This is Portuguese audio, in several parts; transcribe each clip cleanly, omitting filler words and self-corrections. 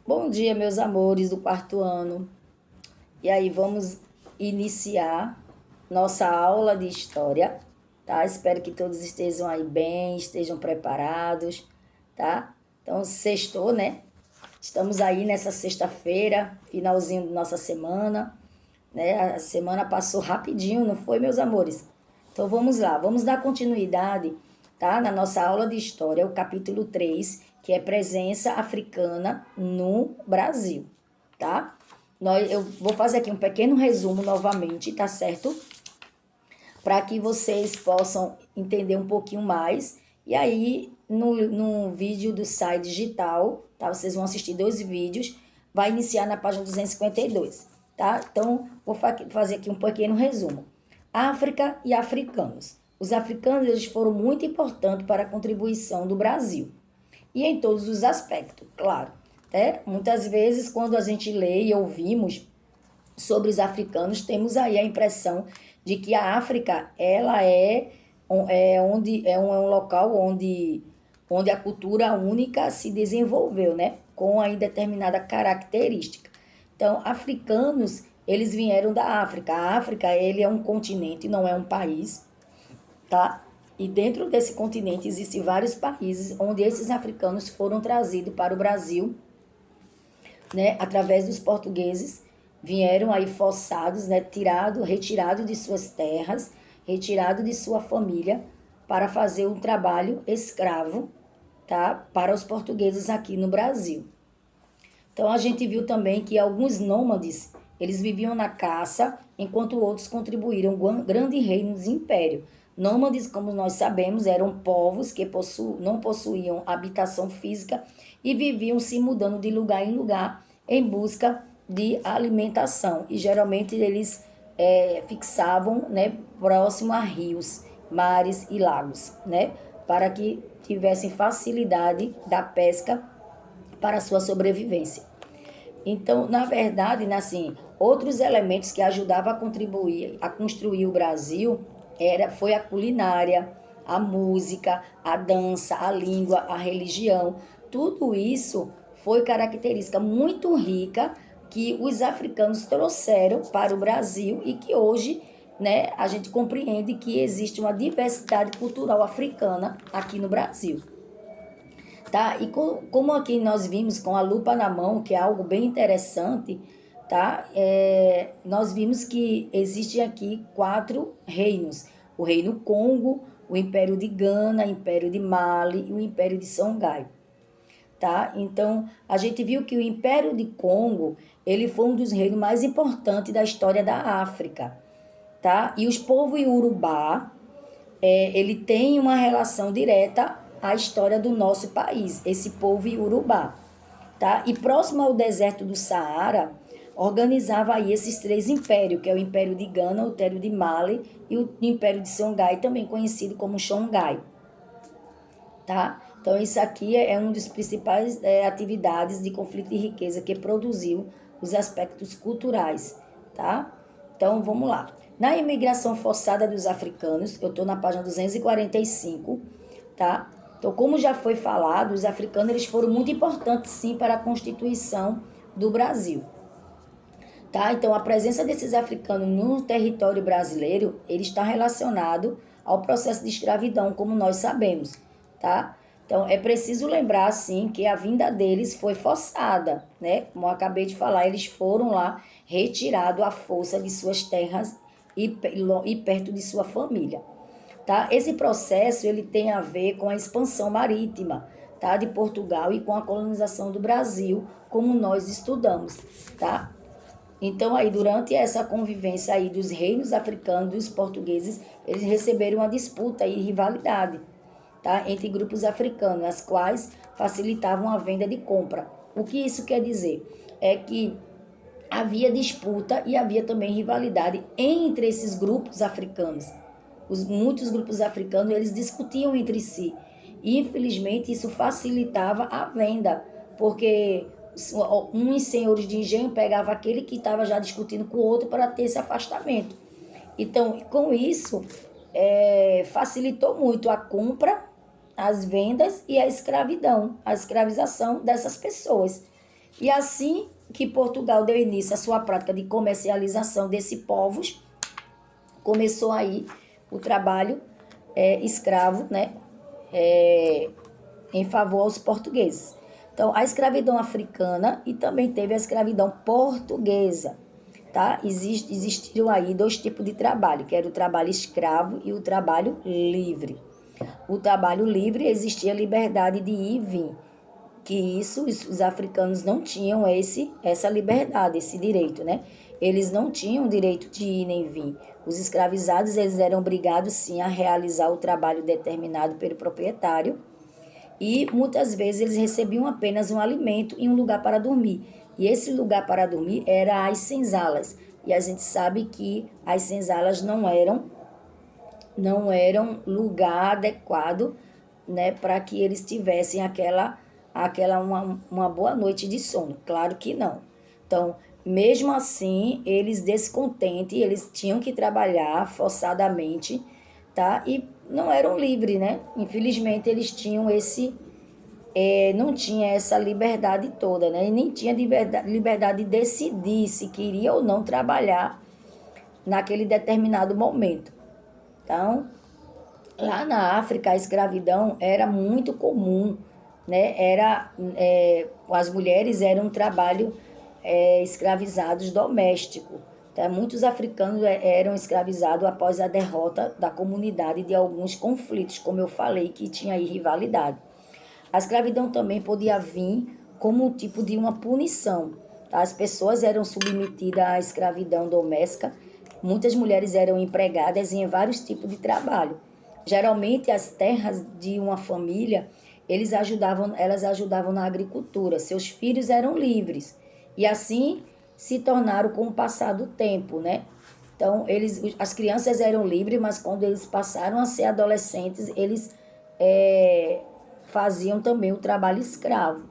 Bom dia, meus amores do quarto ano. E aí, vamos iniciar nossa aula de história, tá? Espero que todos estejam aí bem, estejam preparados, tá? Então, sextou, né? Estamos aí nessa sexta-feira, finalzinho da nossa semana, né? A semana passou rapidinho, não foi, meus amores? Então, vamos lá, vamos dar continuidade, tá? Na nossa aula de história, o capítulo 3, que é presença africana no Brasil, tá? Eu vou fazer aqui um pequeno resumo novamente, tá certo? Para que vocês possam entender um pouquinho mais. E aí, no vídeo do SAI Digital, tá? Vocês vão assistir 2 vídeos, vai iniciar na página 252, tá? Então, vou fazer aqui um pequeno resumo. África e africanos. Os africanos eles foram muito importantes para a contribuição do Brasil. E em todos os aspectos, claro. Né? Muitas vezes, quando a gente lê e ouvimos sobre os africanos, temos aí a impressão de que a África ela é um local onde a cultura única se desenvolveu, né? Com aí determinada característica. Então, africanos, eles vieram da África. A África, ele é um continente, não é um país, tá? E dentro desse continente existem vários países onde esses africanos foram trazidos para o Brasil, né, através dos portugueses, vieram aí forçados, né, retirado de suas terras, retirado de sua família para fazer um trabalho escravo, tá, para os portugueses aqui no Brasil. Então a gente viu também que alguns nômades, eles viviam na caça, enquanto outros contribuíram com grande reino de império. Nômades, como nós sabemos, eram povos que não possuíam habitação física e viviam se mudando de lugar em lugar em busca de alimentação. E geralmente eles fixavam, né, próximo a rios, mares e lagos, né, para que tivessem facilidade da pesca para a sua sobrevivência. Então, na verdade, né, assim, outros elementos que ajudavam a contribuir, a construir o Brasil, foi a culinária, a música, a dança, a língua, a religião. Tudo isso foi característica muito rica que os africanos trouxeram para o Brasil e que hoje, né, a gente compreende que existe uma diversidade cultural africana aqui no Brasil. Tá? E como aqui nós vimos com a lupa na mão, que é algo bem interessante, tá? Nós vimos que existem aqui 4 reinos: o Reino Congo, o Império de Gana, o Império de Mali e o Império de Songhai. Tá? Então, a gente viu que o Império de Congo, ele foi um dos reinos mais importantes da história da África, tá? E os povos Iorubá, ele tem uma relação direta à história do nosso país, esse povo Iorubá, tá? E próximo ao deserto do Saara, organizava aí esses 3 impérios, que é o Império de Gana, o Império de Mali e o Império de Songhai, também conhecido como Songhai, tá? Então, isso aqui é uma das principais atividades de conflito e riqueza que produziu os aspectos culturais, tá? Então, vamos lá. Na imigração forçada dos africanos, eu estou na página 245, tá? Então, como já foi falado, os africanos eles foram muito importantes, sim, para a constituição do Brasil. Tá? Então, a presença desses africanos no território brasileiro, ele está relacionado ao processo de escravidão, como nós sabemos, tá? Então, é preciso lembrar, assim, que a vinda deles foi forçada, né? Como eu acabei de falar, eles foram lá retirados à força de suas terras e perto de sua família, tá? Esse processo, ele tem a ver com a expansão marítima, tá? De Portugal e com a colonização do Brasil, como nós estudamos, tá? Então, aí, durante essa convivência aí dos reinos africanos, dos portugueses, eles receberam uma disputa e rivalidade, tá? Entre grupos africanos, as quais facilitavam a venda de compra. O que isso quer dizer? É que havia disputa e havia também rivalidade entre esses grupos africanos. Muitos grupos africanos, eles discutiam entre si. E, infelizmente, isso facilitava a venda, porque uns senhores de engenho pegavam aquele que estava já discutindo com o outro para ter esse afastamento. Então, com isso, facilitou muito a compra, as vendas e a escravidão, a escravização dessas pessoas. E assim que Portugal deu início à sua prática de comercialização desses povos, começou aí o trabalho escravo, né, em favor aos portugueses. Então, a escravidão africana e também teve a escravidão portuguesa, tá? Existiram aí dois tipos de trabalho, que era o trabalho escravo e o trabalho livre. O trabalho livre existia liberdade de ir e vir, que isso os africanos não tinham essa liberdade, esse direito, né? Eles não tinham o direito de ir nem vir. Os escravizados, eles eram obrigados sim a realizar o trabalho determinado pelo proprietário e muitas vezes eles recebiam apenas um alimento e um lugar para dormir. E esse lugar para dormir era as senzalas. E a gente sabe que as senzalas não eram lugar adequado, né, para que eles tivessem uma boa noite de sono. Claro que não. Então, mesmo assim, eles descontentes, eles tinham que trabalhar forçadamente, tá? E não eram livres, né? Infelizmente, eles tinham não tinha essa liberdade toda, né? E nem tinha liberdade de decidir se queria ou não trabalhar naquele determinado momento. Então, lá na África, a escravidão era muito comum, né? As mulheres eram um trabalho escravizados doméstico. Então, muitos africanos eram escravizados após a derrota da comunidade de alguns conflitos, como eu falei, que tinha aí rivalidade. A escravidão também podia vir como um tipo de uma punição. Tá? As pessoas eram submetidas à escravidão doméstica. Muitas mulheres eram empregadas em vários tipos de trabalho. Geralmente, as terras de uma família, elas ajudavam na agricultura. Seus filhos eram livres. E assim se tornaram com o passar do tempo, né? Então, as crianças eram livres, mas quando eles passaram a ser adolescentes, eles faziam também o trabalho escravo.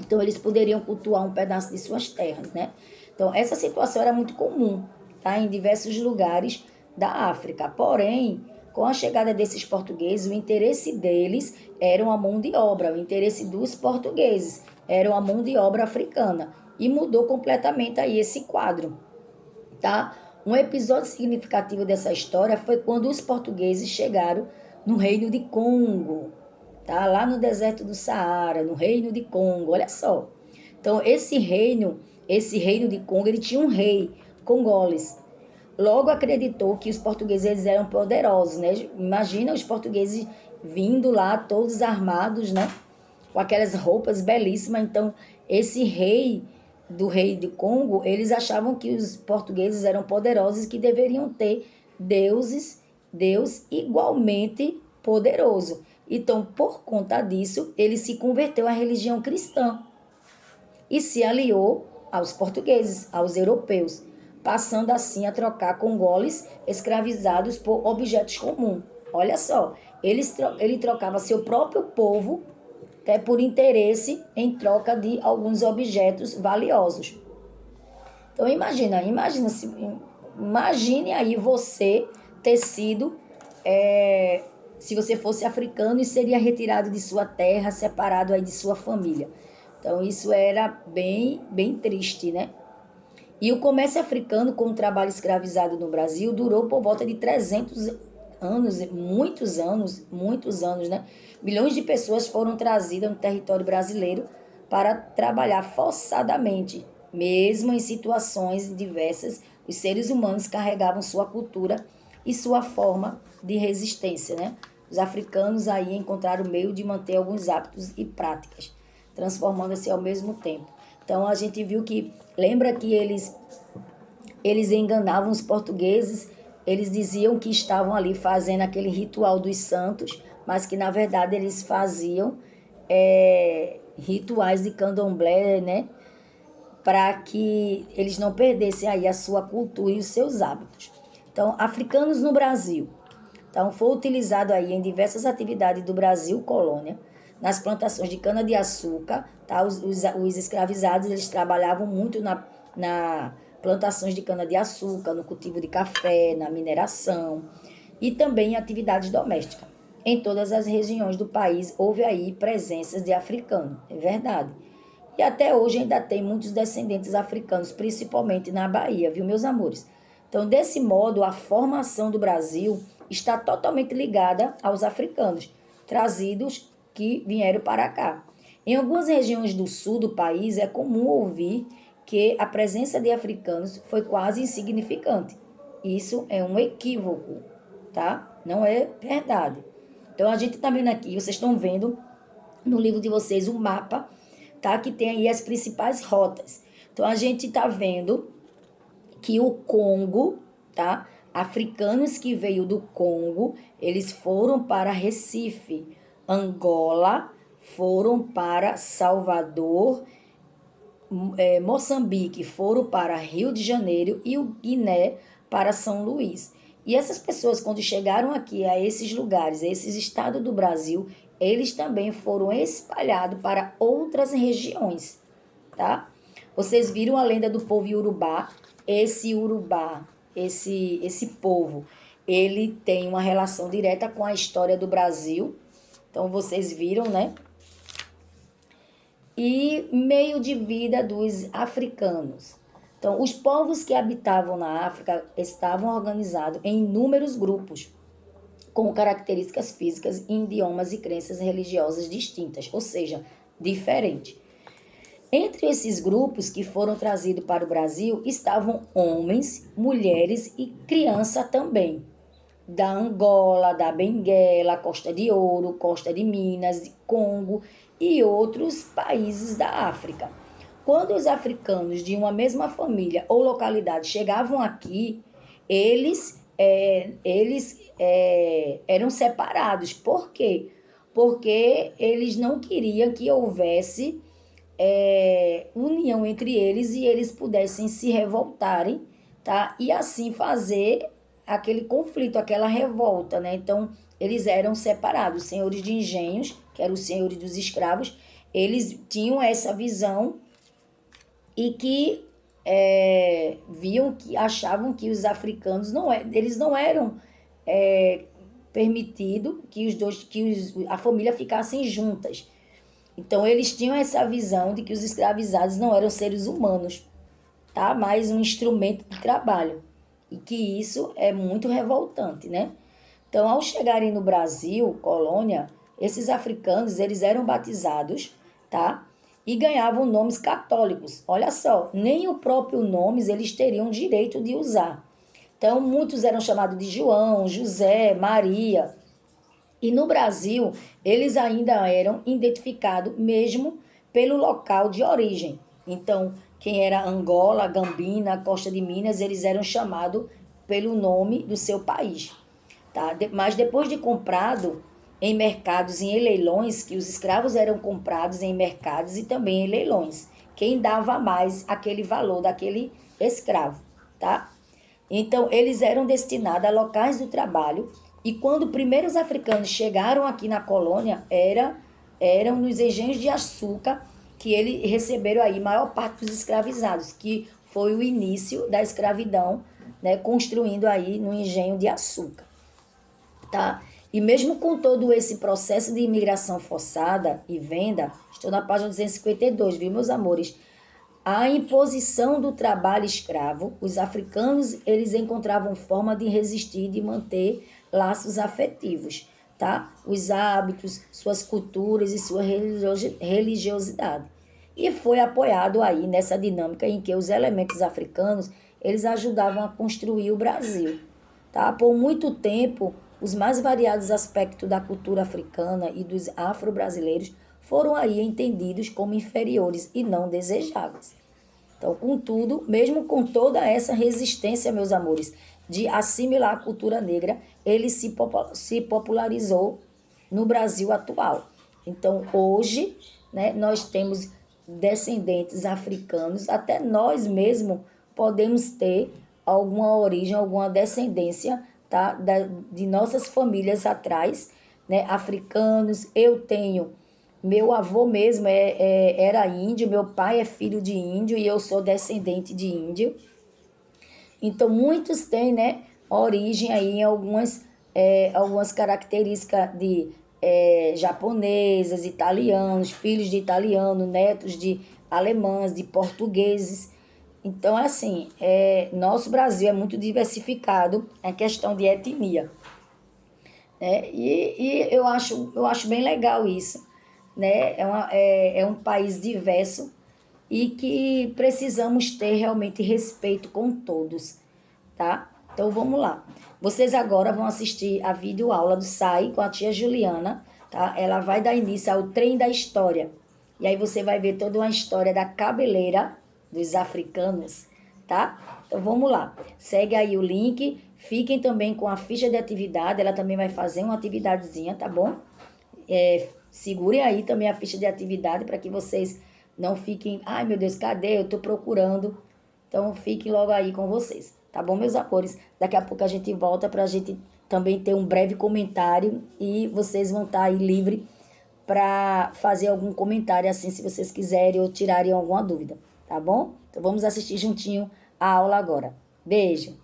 Então, eles poderiam cultuar um pedaço de suas terras, né? Então, essa situação era muito comum, tá? Em diversos lugares da África. Porém, com a chegada desses portugueses, o interesse deles era a mão de obra, o interesse dos portugueses era a mão de obra africana. E mudou completamente aí esse quadro, tá? Um episódio significativo dessa história foi quando os portugueses chegaram no Reino de Congo, tá? Lá no deserto do Saara, no Reino de Congo, olha só. Então, esse reino de Congo, ele tinha um rei, Congoles. Logo acreditou que os portugueses eles eram poderosos, né? Imagina os portugueses vindo lá todos armados, né? Com aquelas roupas belíssimas. Então, esse rei de Congo, eles achavam que os portugueses eram poderosos e que deveriam ter Deus igualmente poderoso. Então, por conta disso, ele se converteu à religião cristã e se aliou aos portugueses, aos europeus, passando assim a trocar congoles escravizados por objetos comuns. Olha só, ele trocava seu próprio povo por interesse em troca de alguns objetos valiosos. Então imagine aí você ter sido, se você fosse africano e seria retirado de sua terra, separado aí de sua família. Então isso era bem, bem triste, né? E o comércio africano com o trabalho escravizado no Brasil durou por volta de 300 anos, muitos anos, né? Milhões de pessoas foram trazidas no território brasileiro para trabalhar forçadamente. Mesmo em situações diversas, os seres humanos carregavam sua cultura e sua forma de resistência, né? Os africanos aí encontraram o meio de manter alguns hábitos e práticas, transformando-se ao mesmo tempo. Então a gente viu que, lembra que eles enganavam os portugueses, eles diziam que estavam ali fazendo aquele ritual dos santos, mas que na verdade eles faziam rituais de candomblé, né? Para que eles não perdessem aí a sua cultura e os seus hábitos. Então, africanos no Brasil. Então, foi utilizado aí em diversas atividades do Brasil, colônia, nas plantações de cana-de-açúcar, tá? Os escravizados, eles trabalhavam muito na plantações de cana-de-açúcar, no cultivo de café, na mineração e também em atividades domésticas. Em todas as regiões do país houve aí presenças de africanos, é verdade. E até hoje ainda tem muitos descendentes africanos, principalmente na Bahia, viu, meus amores? Então, desse modo, a formação do Brasil está totalmente ligada aos africanos, trazidos que vieram para cá. Em algumas regiões do sul do país é comum ouvir que a presença de africanos foi quase insignificante. Isso é um equívoco, tá? Não é verdade. Então a gente está vendo aqui, vocês estão vendo no livro de vocês um mapa, tá? Que tem aí as principais rotas. Então a gente está vendo que o Congo, tá? Africanos que veio do Congo, eles foram para Recife. Angola foram para Salvador, Moçambique foram para Rio de Janeiro e o Guiné para São Luís. E essas pessoas, quando chegaram aqui a esses lugares, a esses estados do Brasil, eles também foram espalhados para outras regiões, tá? Vocês viram a lenda do povo Iorubá? Esse Urubá, esse povo, ele tem uma relação direta com a história do Brasil. Então vocês viram, né? E meio de vida dos africanos. Então, os povos que habitavam na África estavam organizados em inúmeros grupos, com características físicas, idiomas e crenças religiosas distintas, ou seja, diferentes. Entre esses grupos que foram trazidos para o Brasil estavam homens, mulheres e criança também. Da Angola, da Benguela, Costa de Ouro, Costa de Minas, Congo e outros países da África. Quando os africanos de uma mesma família ou localidade chegavam aqui, eles eram separados. Por quê? Porque eles não queriam que houvesse união entre eles e eles pudessem se revoltarem, tá? E assim fazer aquele conflito, aquela revolta, né? Então, eles eram separados. Os senhores de engenhos, que eram os senhores dos escravos, eles tinham essa visão e que viam que achavam que os africanos eles não eram permitido que a família ficassem juntas. Então eles tinham essa visão de que os escravizados não eram seres humanos, tá? Mas um instrumento de trabalho. E que isso é muito revoltante, né? Então, ao chegarem no Brasil, colônia, esses africanos, eles eram batizados, tá? E ganhavam nomes católicos. Olha só, nem o próprio nome eles teriam direito de usar. Então, muitos eram chamados de João, José, Maria. E no Brasil, eles ainda eram identificados mesmo pelo local de origem. Então, quem era Angola, Gambina, Costa de Minas, eles eram chamados pelo nome do seu país. Tá? Mas depois de comprado em mercados e em leilões, que os escravos eram comprados em mercados e também em leilões. Quem dava mais aquele valor daquele escravo, tá? Então, eles eram destinados a locais do trabalho e quando primeiros africanos chegaram aqui na colônia, eram nos engenhos de açúcar que eles receberam aí a maior parte dos escravizados, que foi o início da escravidão, né, construindo aí no engenho de açúcar, tá? E mesmo com todo esse processo de imigração forçada e venda, estou na página 252, viu, meus amores? A imposição do trabalho escravo, os africanos, eles encontravam forma de resistir, de manter laços afetivos, tá? Os hábitos, suas culturas e sua religiosidade. E foi apoiado aí nessa dinâmica em que os elementos africanos, eles ajudavam a construir o Brasil, tá? Por muito tempo, os mais variados aspectos da cultura africana e dos afro-brasileiros foram aí entendidos como inferiores e não desejáveis. Então, contudo, mesmo com toda essa resistência, meus amores, de assimilar a cultura negra, ele se popularizou no Brasil atual. Então, hoje, né, nós temos descendentes africanos, até nós mesmos podemos ter alguma origem, alguma descendência, tá, de nossas famílias atrás, né, africanos. Eu tenho, meu avô mesmo era índio, meu pai é filho de índio e eu sou descendente de índio. Então, muitos têm, né, origem aí em algumas características japonesas, italianos, filhos de italiano, netos de alemães, de portugueses. Então, assim, nosso Brasil é muito diversificado em questão de etnia, né? E eu acho bem legal isso, né? É um país diverso e que precisamos ter realmente respeito com todos, tá? Então vamos lá. Vocês agora vão assistir a videoaula do SAI com a tia Juliana, tá? Ela vai dar início ao trem da história. E aí você vai ver toda uma história da cabeleira dos africanos, tá? Então vamos lá. Segue aí o link. Fiquem também com a ficha de atividade. Ela também vai fazer uma atividadezinha, tá bom? Segurem aí também a ficha de atividade para que vocês não fiquem, ai meu Deus, cadê? Eu tô procurando. Então fiquem logo aí com vocês, tá bom, meus amores? Daqui a pouco a gente volta para a gente também ter um breve comentário e vocês vão estar aí livre para fazer algum comentário assim, se vocês quiserem ou tirarem alguma dúvida, tá bom? Então vamos assistir juntinho a aula agora. Beijo!